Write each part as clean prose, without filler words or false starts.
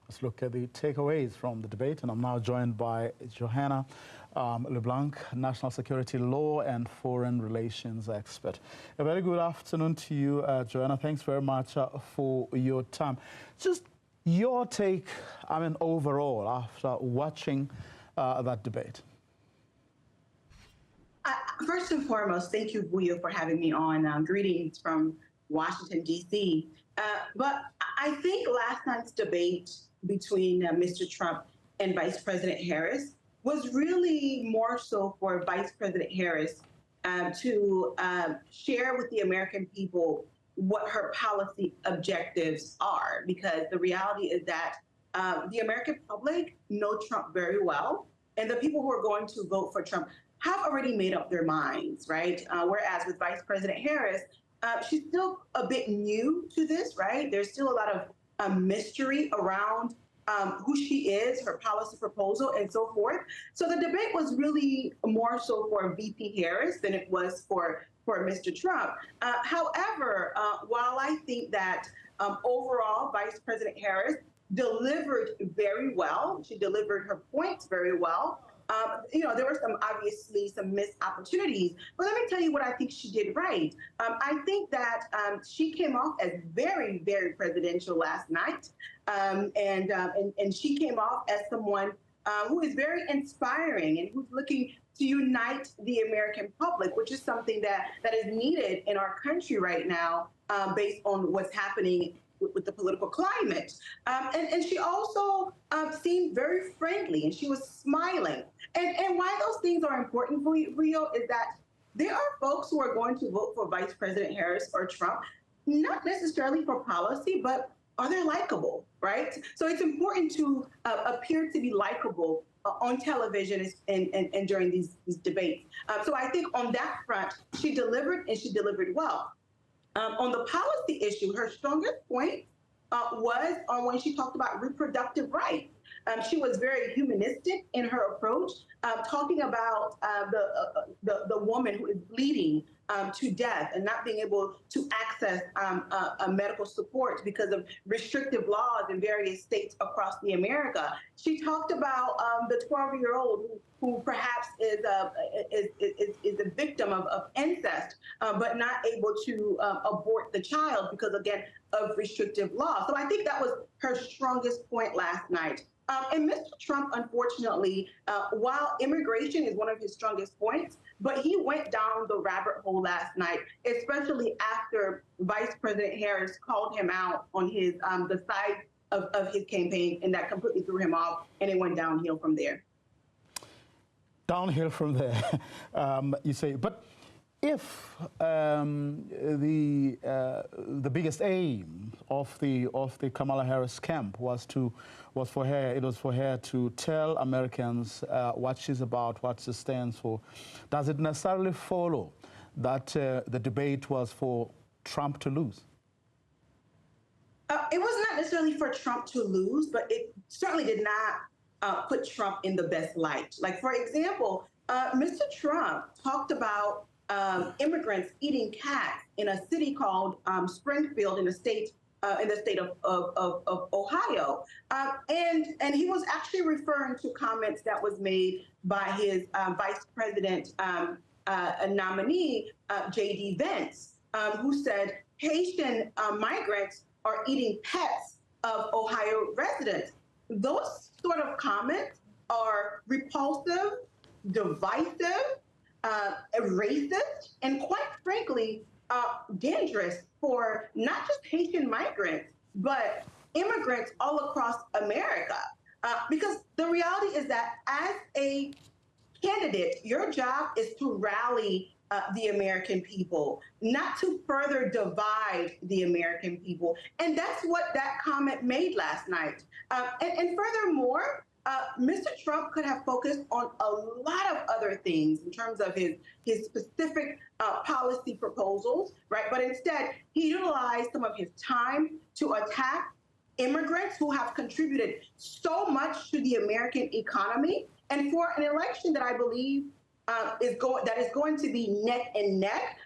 Let's look at the takeaways from the debate, and I'm now joined by Johanna LeBlanc, National Security Law and Foreign Relations expert. A very good afternoon to you, Johanna. Thanks very much for your time. Just your take, overall, after watching that debate. First and foremost, thank you, Buyo, for having me on. Greetings from Washington, D.C. But I think last night's debate between Mr. Trump and Vice President Harris was really more so for Vice President Harris to share with the American people what her policy objectives are, because the reality is that the American public know Trump very well, and the people who are going to vote for Trump have already made up their minds, right? Whereas with Vice President Harris, she's still a bit new to this, right? There's still a lot of mystery around who she is, her policy proposal, and so forth. So the debate was really more so for VP Harris than it was for Mr. Trump. However, while I think that overall Vice President Harris delivered very well, she delivered her points very well. There were obviously some missed opportunities, but let me tell you what I think she did right. I think that she came off as very, very presidential last night, and she came off as someone who is very inspiring and who's looking to unite the American public, which is something that is needed in our country right now, based on what's happening with the political climate. And she also seemed very friendly, and she was smiling. And why those things are important for Rio is that there are folks who are going to vote for Vice President Harris or Trump, not necessarily for policy, but are they likable, right? So it's important to appear to be likable on television and during these debates. So I think on that front, she delivered, and she delivered well. On the policy issue, her strongest point was on when she talked about reproductive rights. She was very humanistic in her approach, talking about the woman who is bleeding to death and not being able to access medical support because of restrictive laws in various states across America. She talked about the 12-year-old who perhaps is a victim of incest, but not able to abort the child because, again, of restrictive law. So I think that was her strongest point last night. And Mr. Trump, unfortunately, while immigration is one of his strongest points, but he went down the rabbit hole last night, especially after Vice President Harris called him out on his the side of his campaign, and that completely threw him off, and it went downhill from there. Downhill from there, you say. But if the biggest aim of the Kamala Harris camp was for her to tell Americans what she's about, what she stands for, does it necessarily follow that the debate was for Trump to lose? It was not necessarily for Trump to lose, but it certainly did not put Trump in the best light. Like, for example, Mr. Trump talked about immigrants eating cats in a city called Springfield in the state of Ohio. And he was actually referring to comments that was made by his Vice President nominee, J.D. Vance, who said Haitian migrants are eating pets of Ohio residents. Those sort of comments are repulsive, divisive, racist, and quite frankly, dangerous for not just Haitian migrants, but immigrants all across America. Because the reality is that as a candidate, your job is to rally the American people, not to further divide the American people. And that's what that comment made last night. And furthermore, Mr. Trump could have focused on a lot of other things in terms of his specific policy proposals, right? But instead, he utilized some of his time to attack immigrants who have contributed so much to the American economy. And for an election that I believe is going to be neck and neck,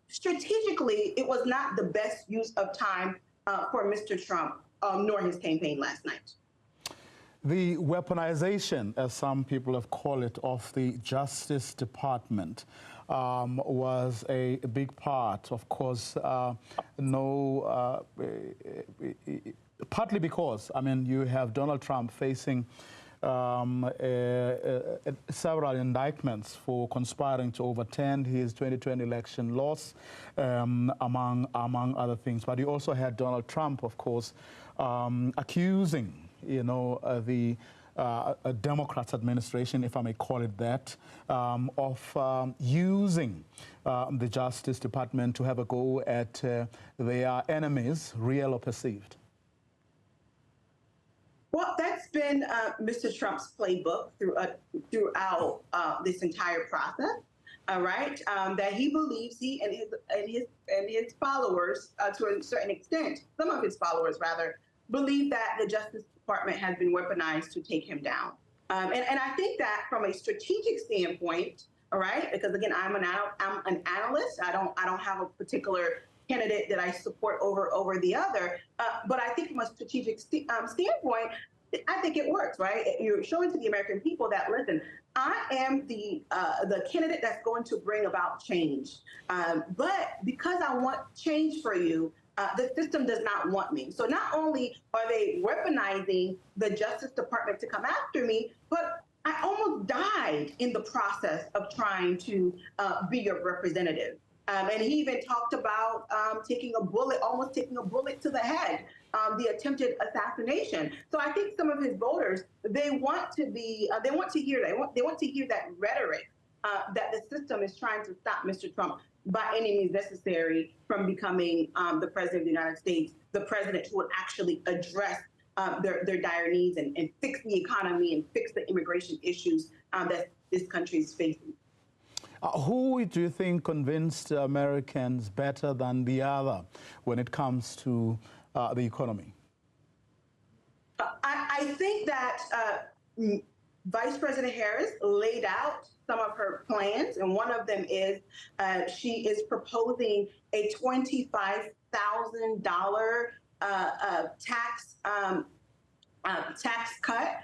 strategically, it was not the best use of time for Mr. Trump, nor his campaign last night. The weaponization, as some people have called it, of the Justice Department was a big part, of course, partly because, I mean, you have Donald Trump facing several indictments for conspiring to overturn his 2020 election loss, among other things. But you also had Donald Trump, of course, accusing, the Democrats administration, if I may call it that, of using the Justice Department to have a go at their enemies, real or perceived. Well, that's been Mr. Trump's playbook throughout this entire process. Right, that he believes and his followers, to a certain extent, some of his followers rather, believe that the Justice Department has been weaponized to take him down. And I think that from a strategic standpoint, all right, because again, I'm an analyst. I don't have a particular candidate that I support over the other. But I think from a strategic standpoint, I think it works, right? You're showing to the American people that, listen, I am the candidate that's going to bring about change. But because I want change for you, the system does not want me. So not only are they weaponizing the Justice Department to come after me, but I almost died in the process of trying to be your representative. And he even talked about almost taking a bullet to the head, the attempted assassination. So I think some of his voters, they want to hear that rhetoric that the system is trying to stop Mr. Trump by any means necessary from becoming the president of the United States, the president who would actually address their dire needs and fix the economy and fix the immigration issues that this country is facing. Who do you think convinced Americans better than the other when it comes to the economy? I think that Vice President Harris laid out some of her plans, and one of them is she is proposing a $25,000 tax cut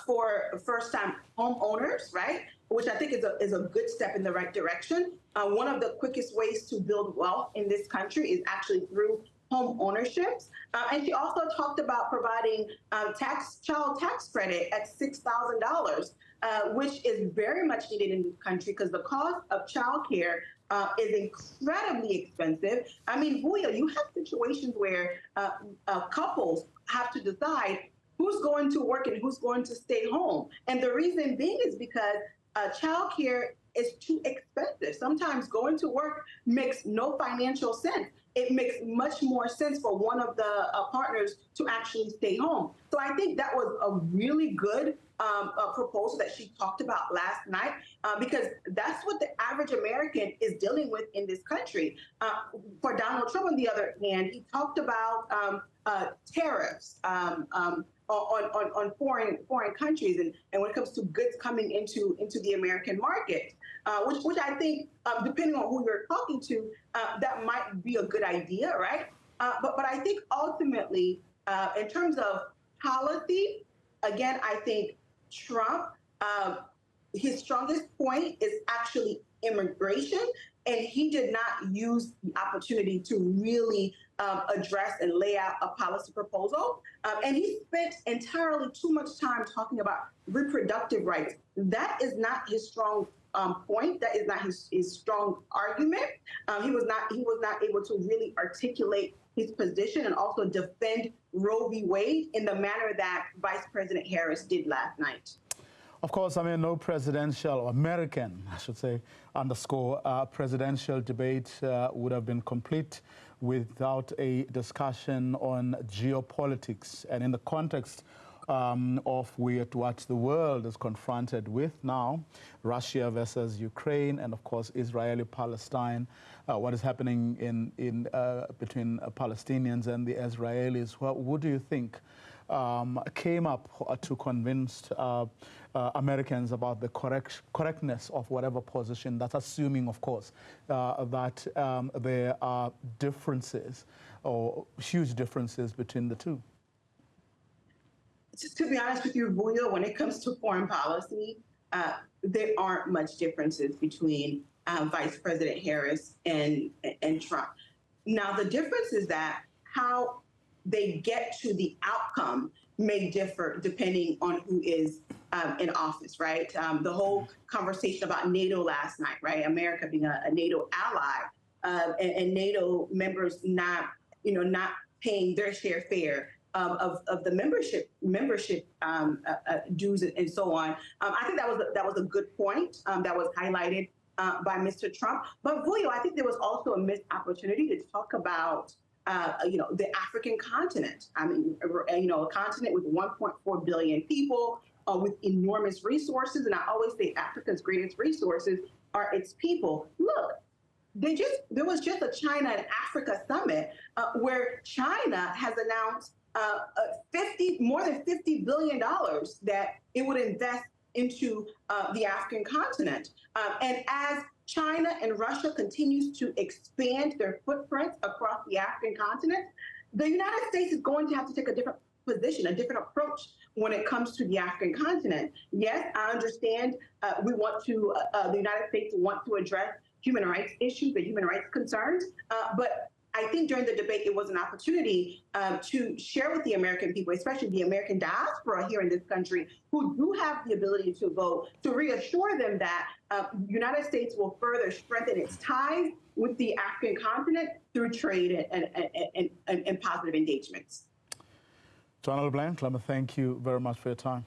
for first-time homeowners, right? Which I think is a good step in the right direction. One of the quickest ways to build wealth in this country is actually through home ownerships. And she also talked about providing child tax credit at $6,000, which is very much needed in this country because the cost of child care is incredibly expensive. I mean, Buya, you have situations where couples have to decide who's going to work and who's going to stay home. And the reason being is because child care is too expensive. Sometimes going to work makes no financial sense. It makes much more sense for one of the partners to actually stay home. So I think that was a really good proposal that she talked about last night, because that's what the average American is dealing with in this country. For Donald Trump, on the other hand, he talked about tariffs on foreign countries, and when it comes to goods coming into the American market, which I think, depending on who you're talking to, that might be a good idea, right? But I think ultimately, in terms of policy, again, I think Trump, his strongest point is actually immigration, and he did not use the opportunity to really address and lay out a policy proposal. And he spent entirely too much time talking about reproductive rights. That is not his strong point. That is not his strong argument. He was not able to really articulate his position and also defend Roe v. Wade in the manner that Vice President Harris did last night. Of course, I mean, no presidential, or American, I should say, presidential debate would have been complete without a discussion on geopolitics. And in the context of what the world is confronted with now, Russia versus Ukraine, and of course, Israeli-Palestine, what is happening between Palestinians and the Israelis. What do you think came up to convince Americans about the correctness of whatever position? That's assuming, of course, that there are differences or huge differences between the two. To be honest with you, Vuyo, when it comes to foreign policy, there aren't much differences between Vice President Harris and Trump. Now, the difference is that how they get to the outcome may differ depending on who is in office, right? The whole conversation about NATO last night, right? America being a NATO ally and NATO members not paying their fare of the membership dues and so on. I think that was a good point that was highlighted by Mr. Trump. But Vuyo, I think there was also a missed opportunity to talk about the African continent. I mean, a continent with 1.4 billion people, with enormous resources. And I always say Africa's greatest resources are its people. Look, there was just a China and Africa summit where China has announced more than $50 billion that it would invest into the African continent. And as China and Russia continues to expand their footprints across the African continent, the United States is going to have to take a different position, a different approach when it comes to the African continent. Yes, I understand the United States want to address human rights issues and human rights concerns, but I think during the debate, it was an opportunity to share with the American people, especially the American diaspora here in this country, who do have the ability to vote, to reassure them that the United States will further strengthen its ties with the African continent through trade and positive engagements. Johanna LeBlanc, let me thank you very much for your time.